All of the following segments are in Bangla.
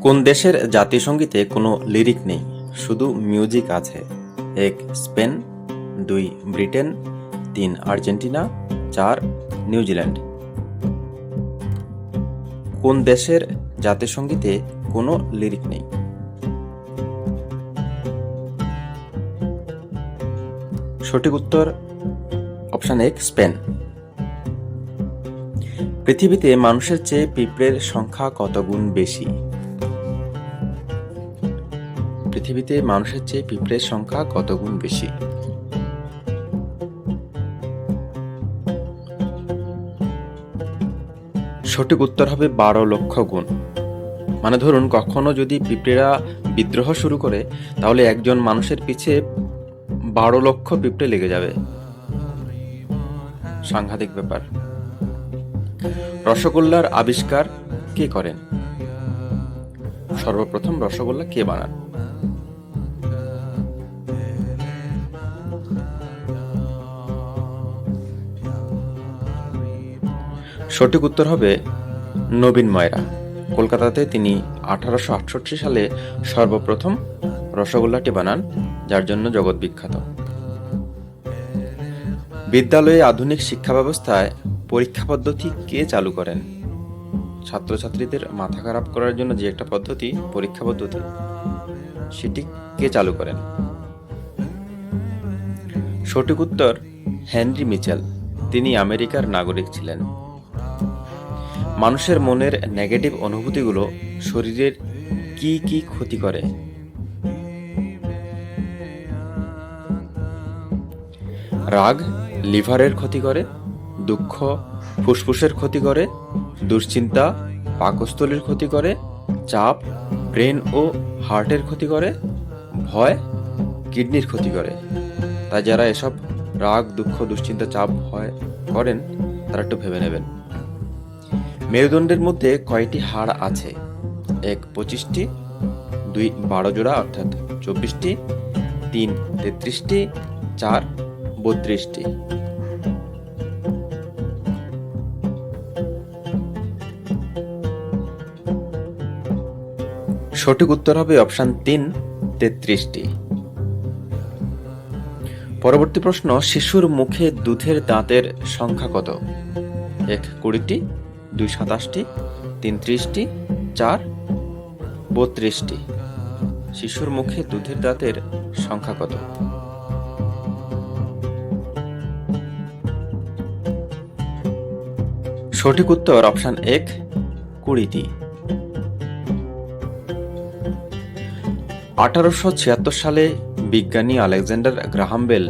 কোন দেশের জাতীয় সঙ্গীতে কোনো লিরিক নেই, শুধু মিউজিক আছে? ১. স্পেন, ২. ব্রিটেন, ৩. আর্জেন্টিনা, ৪. নিউজিল্যান্ড। কোন দেশের জাতীয় সঙ্গীতে কোনো লিরিক নেই? সঠিক উত্তর অপশন ১, স্পেন। পৃথিবীতে মানুষের চেয়ে পিঁপড়ের সংখ্যা কত গুণ বেশি? পৃথিবীতে মানুষের চেয়ে পিঁপড়ের সংখ্যা কত গুণ বেশি? সঠিক উত্তর হবে ১২ লক্ষ গুণ। মানে ধরুন, কখনো যদি পিঁপড়েরা বিদ্রোহ শুরু করে, তাহলে একজন মানুষের পিছে ১২ লক্ষ পিঁপড়ে লেগে যাবে। সাংঘাতিক ব্যাপার। রসগোল্লার আবিষ্কার কে করেন? সর্বপ্রথম রসগোল্লা কে বানান? সঠিক উত্তর হবে নবীন ময়রা। কলকাতাতে তিনি ১৮৬৮ সালে সর্বপ্রথম রসগোল্লাটি বানান, যার জন্য জগৎ বিখ্যাত। বিদ্যালয়ে আধুনিক শিক্ষা ব্যবস্থায় পরীক্ষা পদ্ধতি কে চালু করেন? ছাত্রছাত্রীদের মাথা খারাপ করার জন্য যে একটা পদ্ধতি, পরীক্ষা পদ্ধতি, সেটি কে চালু করেন? সঠিক উত্তর হেনরি মিচেল। তিনি আমেরিকার নাগরিক ছিলেন। মানুষের মনের নেগেটিভ অনুভূতিগুলো শরীরের কি কি ক্ষতি করে? রাগ লিভারের ক্ষতি করে, দুঃখ ফুসফুসের ক্ষতি করে, দুশ্চিন্তা পাকস্থলীর ক্ষতি করে, চাপ ব্রেন ও হার্টের ক্ষতি করে, ভয় কিডনির ক্ষতি করে। তাই যারা এসব রাগ দুঃখ দুশ্চিন্তা চাপ ভয় করেন, তারা একটু ভেবে নেবেন। মেরুদণ্ডের মধ্যে কয়টি হাড় আছে? ১. ২৫টি, ২. ১২ জোড়া অর্থাৎ ২৪টি, ৩. ৩৩টি, ৪. ৩২টি। সঠিক উত্তর হবে অপশন ৩, ৩৩টি। পরবর্তী প্রশ্ন, শিশুর মুখে দুধের দাঁতের সংখ্যা কত? ১. ২০টি, ২. ২৭টি, ৩. ৩০টি, ৪. ৩২টি। শিশুর মুখে দুধের দাঁতের সংখ্যা কত? সঠিক উত্তর অপশন ১, ২০টি। ১৮৭৬ সালে বিজ্ঞানী আলেকজান্ডার গ্রাহাম বেল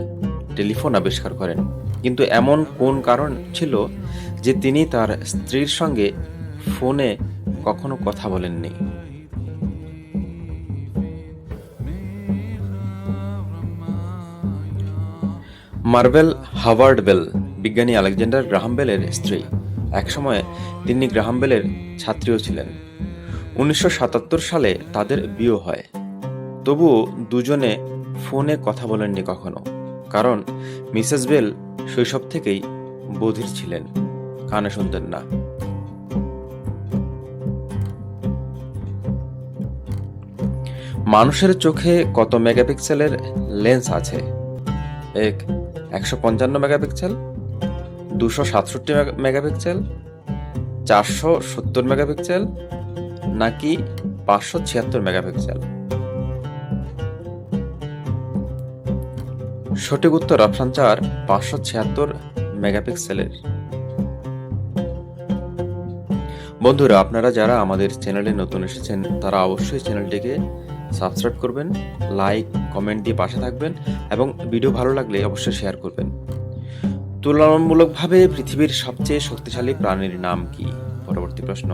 টেলিফোন আবিষ্কার করেন, কিন্তু এমন কোন কারণ ছিল যে তিনি তার স্ত্রীর সঙ্গে ফোনে কখনো কথা বলেননি? মার্ভেল হাওয়ার্ড বেল বিজ্ঞানী আলেকজান্ডার গ্রাহাম বেলের স্ত্রী। একসময় তিনি গ্রাহাম বেলের ছাত্রীও ছিলেন। ১৯৭৭ সালে তাদের বিয়ে হয়। তবুও দুজনে ফোনে কথা বলেননি কখনো, কারণ মিসেস বেল শৈশব থেকেই বধির ছিলেন, কানে শুনতেন না। মানুষের চোখে কত মেগাপিক্সেলের লেন্স আছে? ১. ১৫৫ মেগাপিক্সেল, ২৬৭ মেগাপিক্সেল, ৪৭০ মেগাপিক্সেল, নাকি ৫৭৬ মেগাপিক্সেল? সঠিক উত্তর অপশন ৪, ৫৭৬ মেগাপিক্সেলের। বন্ধুরা, আপনারা যারা আমাদের চ্যানেলে নতুন এসেছেন, তারা অবশ্যই চ্যানেলটিকে সাবস্ক্রাইব করবেন, লাইক কমেন্ট দিয়ে পাশে থাকবেন এবং ভিডিও ভালো লাগলে অবশ্যই শেয়ার করবেন। তুলনামূলকভাবে পৃথিবীর সবচেয়ে শক্তিশালী প্রাণীর নাম কি? পরবর্তী প্রশ্ন,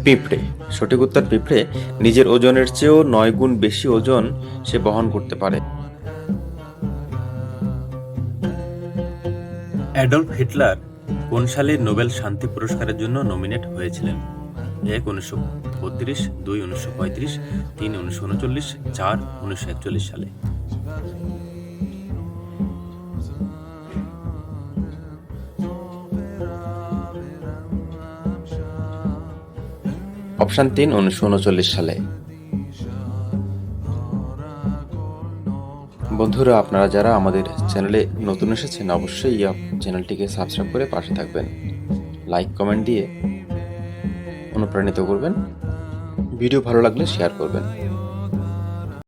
পিঁপড়ে। সঠিক উত্তর পিঁপড়ে নিজের ওজনের চেয়েও ৯ গুণ বেশি ওজন সে বহন করতে পারে। অ্যাডলফ হিটলার কোন সালে নোবেল শান্তি পুরস্কারের জন্য নমিনেট হয়েছিলেন? ১. ১৯৩২, ২. ১৯৩৫, ৩. ১৯৩৯, ৪. ১৯৪১ সালে। অপশান 3 1939 সালে। বন্ধুরা, আপনারা যারা আমাদের চ্যানেলে নতুন এসেছেন অবশ্যই চ্যানেলটিকে সাবস্ক্রাইব করে পাশে থাকবেন, লাইক কমেন্ট দিয়ে অনুপ্রাণিত করবেন, ভিডিও ভালো লাগলে শেয়ার করবেন।